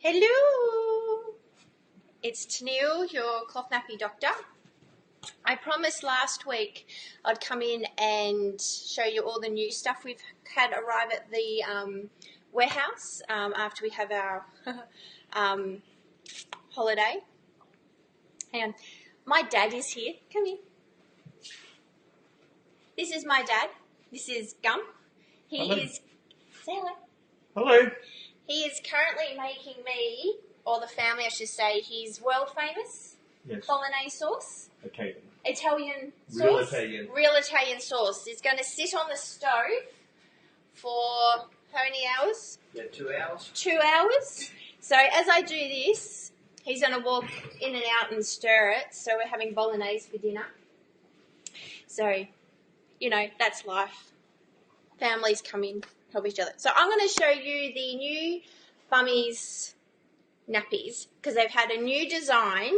Hello, it's Tennille, your Cloth Nappy Doctor. I promised last week I'd come in and show you all the new stuff we've had arrive at the warehouse after we have our holiday. And my dad is here. Come here. This is my dad. This is Gum. Hello. Say hello. Hello. He is currently making me, or the family I should say, his world famous bolognese sauce. Italian sauce. Real Italian sauce. It's going to sit on the stove for how many hours? Yeah, 2 hours. 2 hours. So as I do this, he's going to walk in and out and stir it. So we're having bolognese for dinner. So, you know, that's life. Families come in, help each other. So I'm going to show you the new Bummis nappies because they've had a new design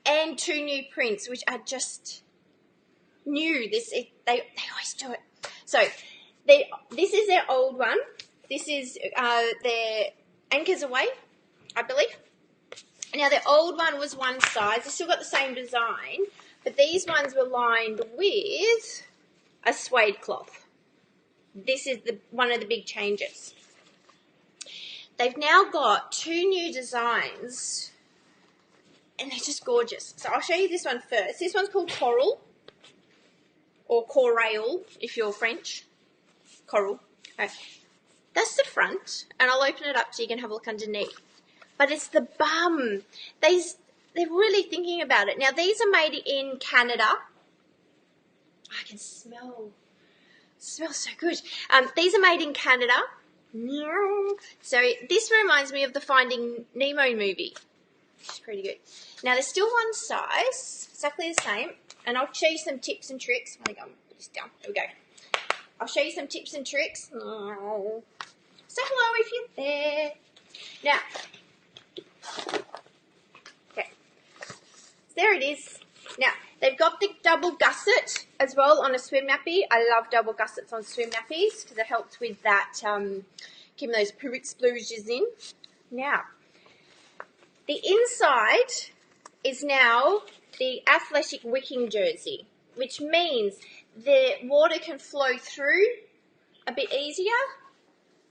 and 2 new prints, which are just new. They always do it. So this is their old one. This is their Anchors Away, I believe. Now their old one was one size. They still got the same design, but these ones were lined with a suede cloth. This is one of the big changes. They've now got 2 new designs, and they're just gorgeous. So I'll show you this one first. This one's called Coral, or Corail if you're French. Coral. Okay. That's the front, and I'll open it up so you can have a look underneath. But it's the bum. They're really thinking about it. Now these are made in Canada. I can smell. Smells so good. These are made in Canada. So this reminds me of the Finding Nemo movie. It's pretty good. Now they're still one size, exactly the same. And I'll show you some tips and tricks. Let me go put this down. There we go. I'll show you some tips and tricks. Oh. Say hello if you're there. Now, okay. There it is. Now, they've got the double gusset as well on a swim nappy. I love double gussets on swim nappies because it helps with that, keeping those poo explosions in. Now, the inside is now the athletic wicking jersey, which means the water can flow through a bit easier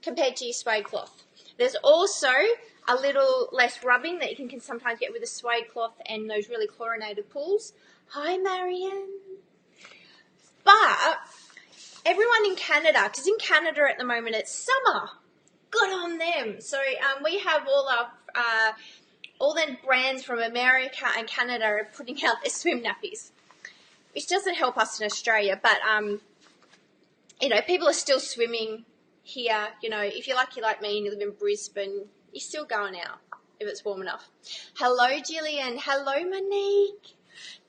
compared to your suede cloth. There's also a little less rubbing that you can sometimes get with a suede cloth and those really chlorinated pools. Hi, Marion. But everyone in Canada, because in Canada at the moment it's summer, good on them. So we have all the brands from America and Canada are putting out their swim nappies, which doesn't help us in Australia. But you know, people are still swimming here. You know, if you're like me and you live in Brisbane, you're still going out if it's warm enough. Hello, Jillian. Hello, Monique.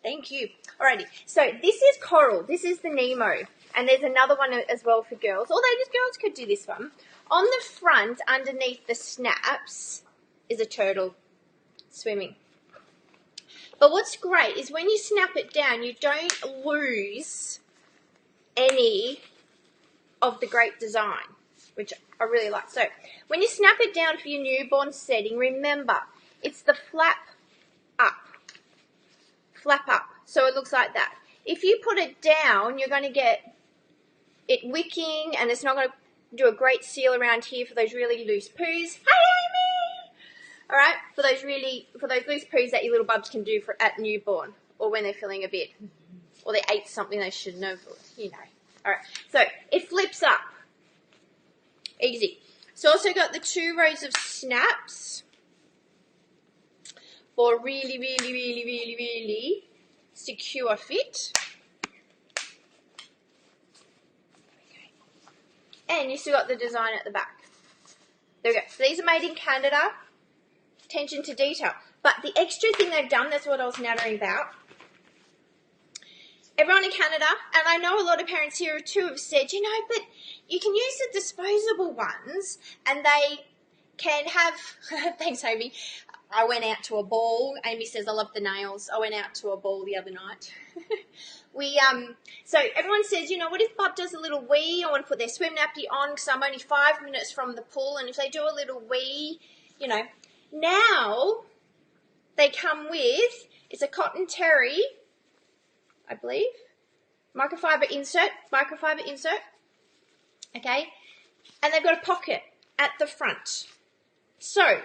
Thank you. Alrighty. So this is Coral. This is the Nemo. And there's another one as well for girls. Although these girls could do this one. On the front, underneath the snaps, is a turtle swimming. But what's great is when you snap it down, you don't lose any of the great design, which I really like. So when you snap it down for your newborn setting, remember, it's the flap up. Flap up. So it looks like that. If you put it down, you're going to get it wicking, and it's not going to do a great seal around here for those really loose poos. Hi, Amy! All right, for those loose poos that your little bubs can do at newborn, or when they're feeling a bit, or they ate something they shouldn't have, you know. All right, so it flips up. Easy. It's also got the 2 rows of snaps for really, really, really, really, really secure fit. And you still got the design at the back. There we go. So these are made in Canada. Attention to detail. But the extra thing they've done, that's what I was nattering about. Everyone in Canada, and I know a lot of parents here too have said, you know, but you can use the disposable ones and they can have, thanks Amy, I went out to a ball. Amy says I love the nails. I went out to a ball the other night. So everyone says, you know, what if Bub does a little wee? I want to put their swim nappy on because I'm only 5 minutes from the pool, and if they do a little wee, you know, Now they come with, it's a cotton terry, I believe, microfiber insert, okay, and they've got a pocket at the front. So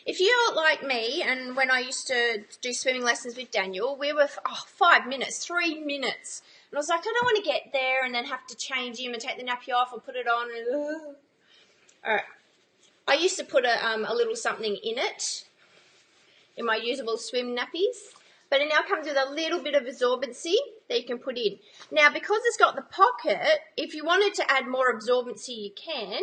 if you're like me, and when I used to do swimming lessons with Daniel, we were 5 minutes, 3 minutes. And I was like, I don't want to get there and then have to change him and take the nappy off or put it on. All right. I used to put a little something in it, in my usable swim nappies. But it now comes with a little bit of absorbency that you can put in. Now, because it's got the pocket, if you wanted to add more absorbency, you can.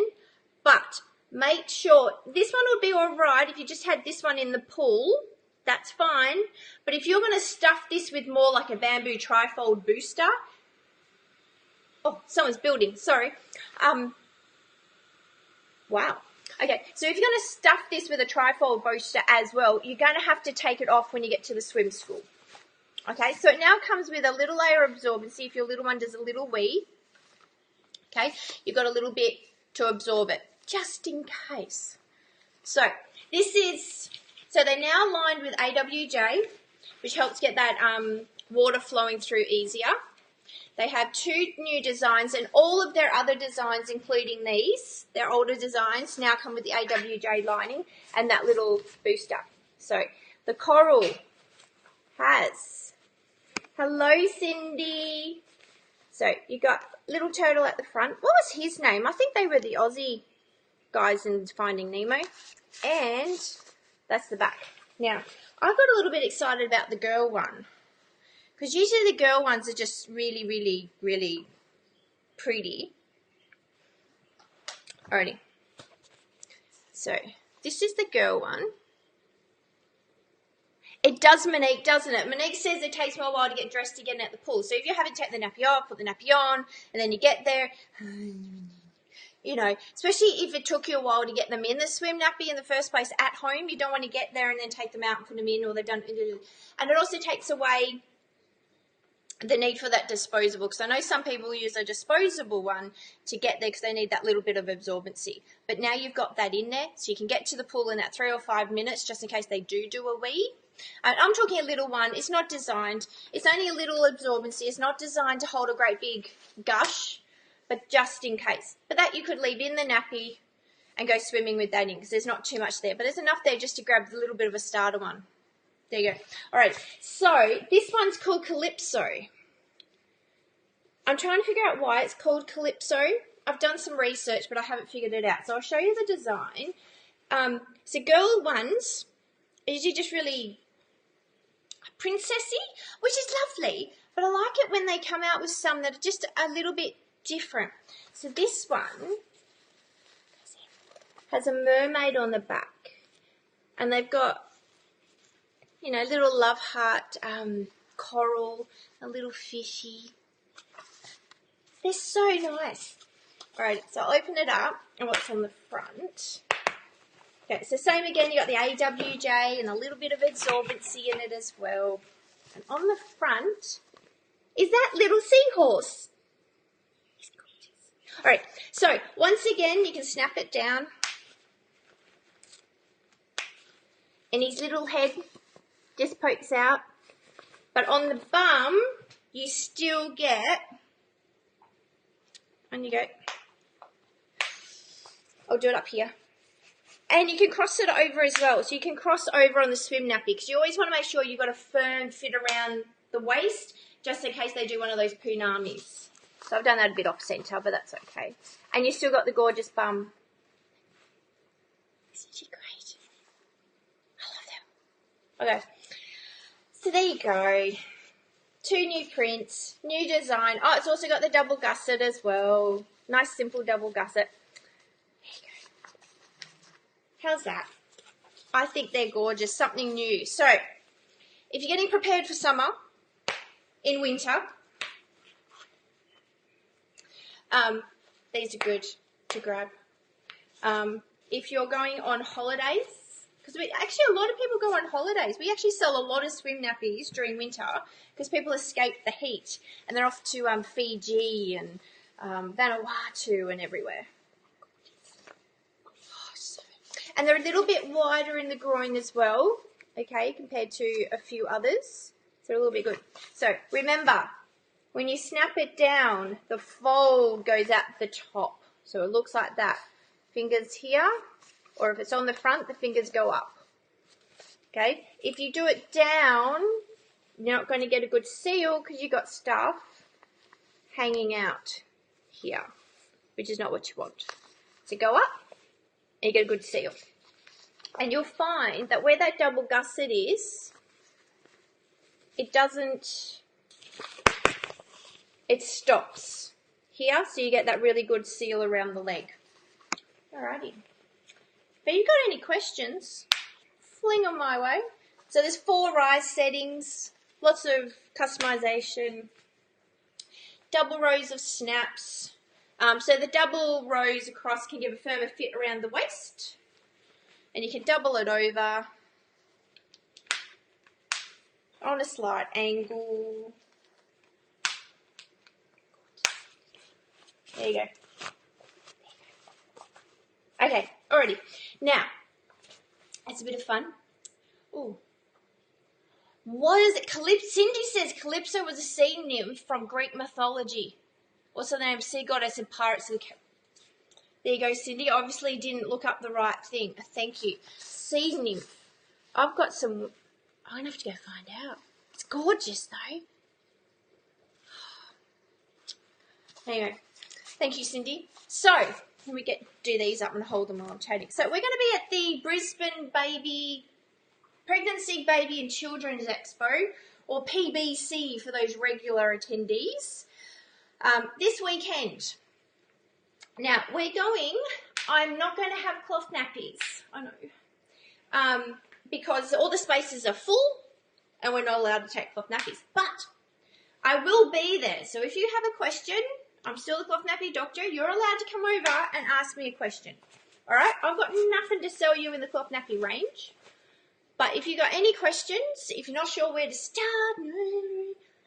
But make sure, this one would be all right if you just had this one in the pool. That's fine. But if you're going to stuff this with more like a bamboo trifold booster. Oh, someone's building. Sorry. Wow. Okay, so if you're going to stuff this with a trifold booster as well, you're going to have to take it off when you get to the swim school. Okay, so it now comes with a little layer of absorbency if your little one does a little wee. Okay, you've got a little bit to absorb it, just in case. So they're now lined with AWJ, which helps get that water flowing through easier. They have 2 new designs, and all of their other designs, including these, their older designs, now come with the AWJ lining and that little booster. So the coral has, hello Cindy. So you got little turtle at the front. What was his name? I think they were the Aussie guys in Finding Nemo. And that's the back. Now, I got a little bit excited about the girl one, because usually the girl ones are just really, really, really pretty. Alrighty. So, this is the girl one. It does, Monique, doesn't it? Monique says it takes me a while to get dressed to get at the pool. So if you haven't taken the nappy off, put the nappy on, and then you get there, you know, especially if it took you a while to get them in the swim nappy in the first place at home, you don't want to get there and then take them out and put them in, or they've done, and it also takes away the need for that disposable, because I know some people use a disposable one to get there because they need that little bit of absorbency. But now you've got that in there, so you can get to the pool in that 3 or 5 minutes just in case they do a wee. I'm talking a little one. It's not designed, it's only a little absorbency. It's not designed to hold a great big gush, but just in case. But that you could leave in the nappy and go swimming with that in, because there's not too much there. But there's enough there just to grab a little bit of a starter one. There you go. All right, so this one's called Calypso. I'm trying to figure out why it's called Calypso. I've done some research, but I haven't figured it out. So I'll show you the design. So girl ones are usually just really princessy, which is lovely. But I like it when they come out with some that are just a little bit different. So this one has a mermaid on the back. And they've got, you know, little love heart, coral, a little fishy. They're so nice. All right, so I'll open it up and what's on the front. Okay, so same again, you got the AWJ and a little bit of absorbency in it as well. And on the front is that little seahorse. He's gorgeous. All right, so once again, you can snap it down. And his little head just pokes out. But on the bum, you still get, on you go. I'll do it up here. And you can cross it over as well. So you can cross over on the swim nappy, because you always want to make sure you've got a firm fit around the waist, just in case they do one of those punamis. So I've done that a bit off centre, but that's okay. And you still got the gorgeous bum. Isn't she great? I love that. Okay. So there you go. 2 new prints, new design. Oh, it's also got the double gusset as well. Nice, simple double gusset. How's that? I think they're gorgeous, something new. So, if you're getting prepared for summer, in winter, these are good to grab. If you're going on holidays, because actually a lot of people go on holidays. We actually sell a lot of swim nappies during winter because people escape the heat and they're off to Fiji and Vanuatu and everywhere. And they're a little bit wider in the groin as well, okay, compared to a few others. So they're a little bit good. So remember, when you snap it down, the fold goes at the top. So it looks like that. Fingers here, or if it's on the front, the fingers go up. Okay? If you do it down, you're not going to get a good seal because you've got stuff hanging out here, which is not what you want. So go up, and you get a good seal. And you'll find that where that double gusset is, it stops here, so you get that really good seal around the leg. Alrighty. If you've got any questions, fling them my way. So there's 4 rise settings, lots of customization, double rows of snaps. So the double rows across can give a firmer fit around the waist, and you can double it over on a slight angle. There you go. Okay, alrighty. Now, it's a bit of fun. Ooh. What is it? Cindy says Calypso was a sea nymph from Greek mythology. What's the name? Sea goddess and pirates of the There you go, Cindy. Obviously didn't look up the right thing. Thank you. Sea nymph. I've got some... I'm going to have to go find out. It's gorgeous, though. There you go. Thank you, Cindy. So, let me do these up and hold them while I'm chatting. So, we're going to be at the Brisbane Pregnancy, Baby and Children's Expo, or PBC for those regular attendees, this weekend. Now, I'm not going to have cloth nappies, I know, because all the spaces are full and we're not allowed to take cloth nappies. But I will be there, so if you have a question, I'm still the Cloth Nappy Doctor, you're allowed to come over and ask me a question. All right? I've got nothing to sell you in the cloth nappy range. But if you've got any questions, if you're not sure where to start,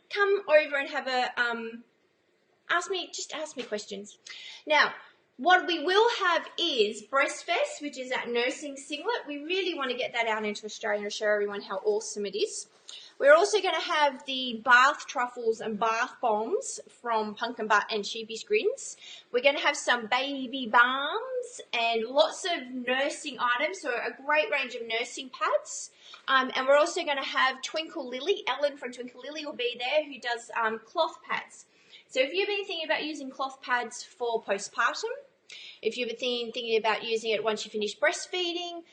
come over and have a, ask me questions. Now, what we will have is Breastfest, which is that nursing singlet. We really want to get that out into Australia and show everyone how awesome it is. We're also going to have the bath truffles and bath bombs from Pumpkin Butt and Sheepy's Grins. We're going to have some baby balms and lots of nursing items, so a great range of nursing pads. And we're also going to have Twinkle Lily. Ellen from Twinkle Lily will be there, who does cloth pads. So if you've been thinking about using cloth pads for postpartum, if you've been thinking about using it once you finish breastfeeding,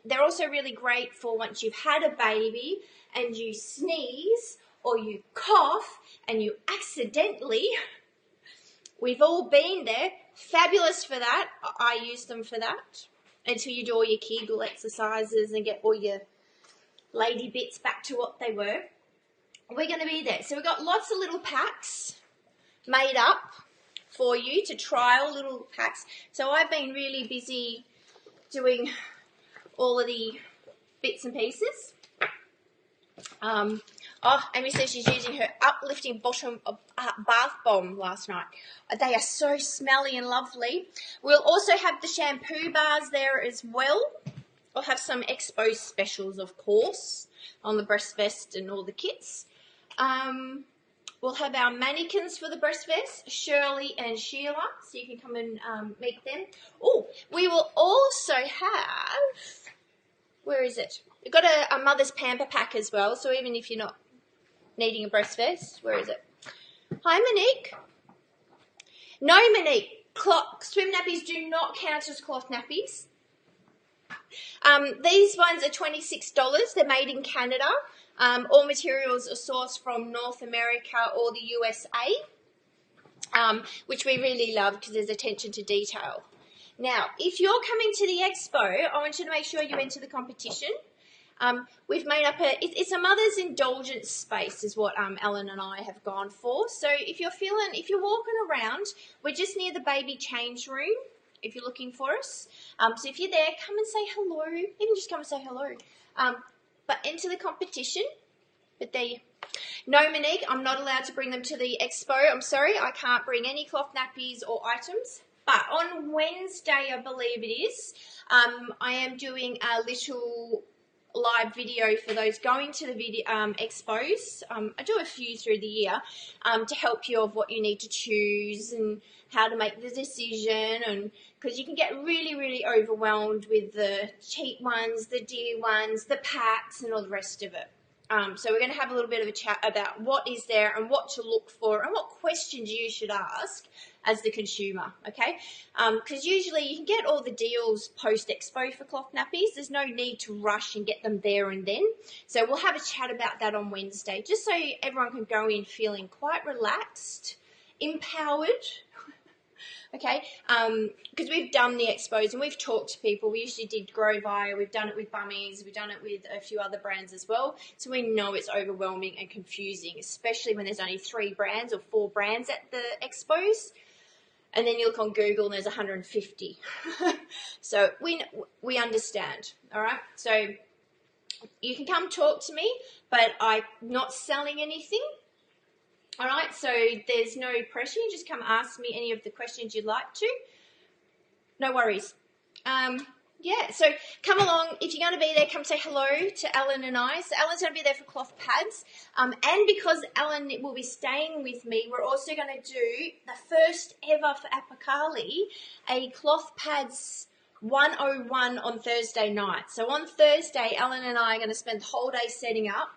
they're also really great for once you've had a baby and you sneeze or you cough and you accidentally, we've all been there, fabulous for that. I use them for that until you do all your Kegel exercises and get all your lady bits back to what they were. We're going to be there. So we've got lots of little packs made up for you to trial, little packs. So I've been really busy doing all of the bits and pieces. Amy says she's using her uplifting bottom bath bomb last night. They are so smelly and lovely. We'll also have the shampoo bars there as well. We'll have some expo specials, of course, on the Breastfest and all the kits. We'll have our mannequins for the Breastfest, Shirley and Sheila, so you can come and meet them. Oh, we will also have, where is it? We've got a mother's pamper pack as well, so even if you're not needing a Breastfest, where is it? Hi, Monique. No, Monique, swim nappies do not count as cloth nappies. These ones are $26. They're made in Canada. All materials are sourced from North America or the USA, which we really love because there's attention to detail. Now, if you're coming to the expo, I want you to make sure you enter the competition. We've made up it's a mother's indulgence space is what Ellen and I have gone for. So if you're walking around, we're just near the baby change room if you're looking for us. So if you're there, come and say hello. Even just come and say hello. But enter the competition. But no, Monique, I'm not allowed to bring them to the expo. I'm sorry, I can't bring any cloth nappies or items. But on Wednesday, I believe it is, I am doing a little live video for those going to the video expos. I do a few through the year to help you of what you need to choose and how to make the decision, and because you can get really overwhelmed with the cheap ones, the dear ones, the packs and all the rest of it. So we're going to have a little bit of a chat about what is there and what to look for and what questions you should ask as the consumer, okay? Because usually you can get all the deals post-expo for cloth nappies. There's no need to rush and get them there and then. So we'll have a chat about that on Wednesday, just so everyone can go in feeling quite relaxed, empowered, okay, because we've done the expos and we've talked to people. We usually did Grow Via, we've done it with Bummis, we've done it with a few other brands as well, so we know it's overwhelming and confusing, especially when there's only 3 brands or 4 brands at the expos, and then you look on Google and there's 150. So we understand, all right? So you can come talk to me, but I'm not selling anything. All right, so there's no pressure. You just come ask me any of the questions you'd like to. No worries. Yeah, so come along. If you're going to be there, come say hello to Alan and I. So Alan's going to be there for cloth pads. And because Alan will be staying with me, we're also going to do the first ever for Apicali, a cloth pads 101 on Thursday night. So on Thursday, Alan and I are going to spend the whole day setting up,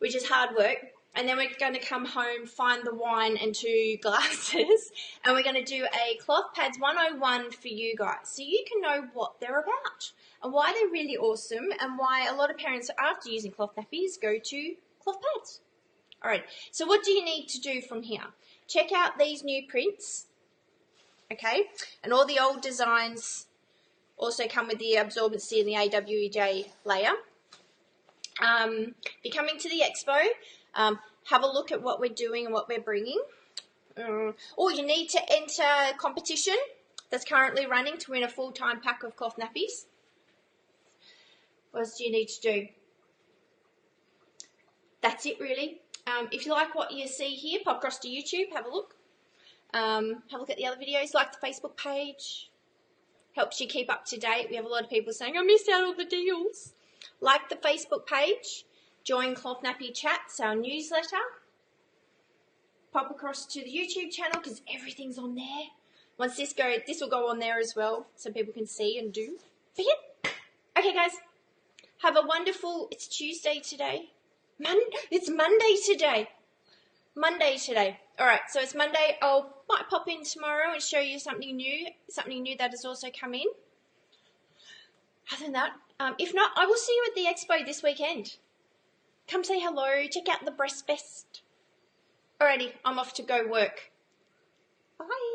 which is hard work, and then we're going to come home, find the wine and 2 glasses, and we're going to do a Cloth Pads 101 for you guys, so you can know what they're about and why they're really awesome and why a lot of parents, after using cloth nappies, go to cloth pads. All right, so what do you need to do from here? Check out these new prints, okay, and all the old designs also come with the absorbency and the AWJ layer. Be coming to the expo, have a look at what we're doing and what we're bringing. Or you need to enter a competition that's currently running to win a full-time pack of cloth nappies. What else do you need to do? That's it, really. If you like what you see here, pop across to YouTube, have a look. Have a look at the other videos, like the Facebook page. Helps you keep up to date. We have a lot of people saying, I missed out all the deals. Like the Facebook page, join Cloth Nappy Chats, our newsletter. Pop across to the YouTube channel because everything's on there. Once this will go on there as well so people can see and do. But yeah. Okay, guys. Have a wonderful, it's Tuesday today. It's Monday today. All right, so it's Monday. Might pop in tomorrow and show you something new that has also come in. Other than that, if not, I will see you at the expo this weekend. Come say hello, check out the Breast Fest. Alrighty, I'm off to go work. Bye.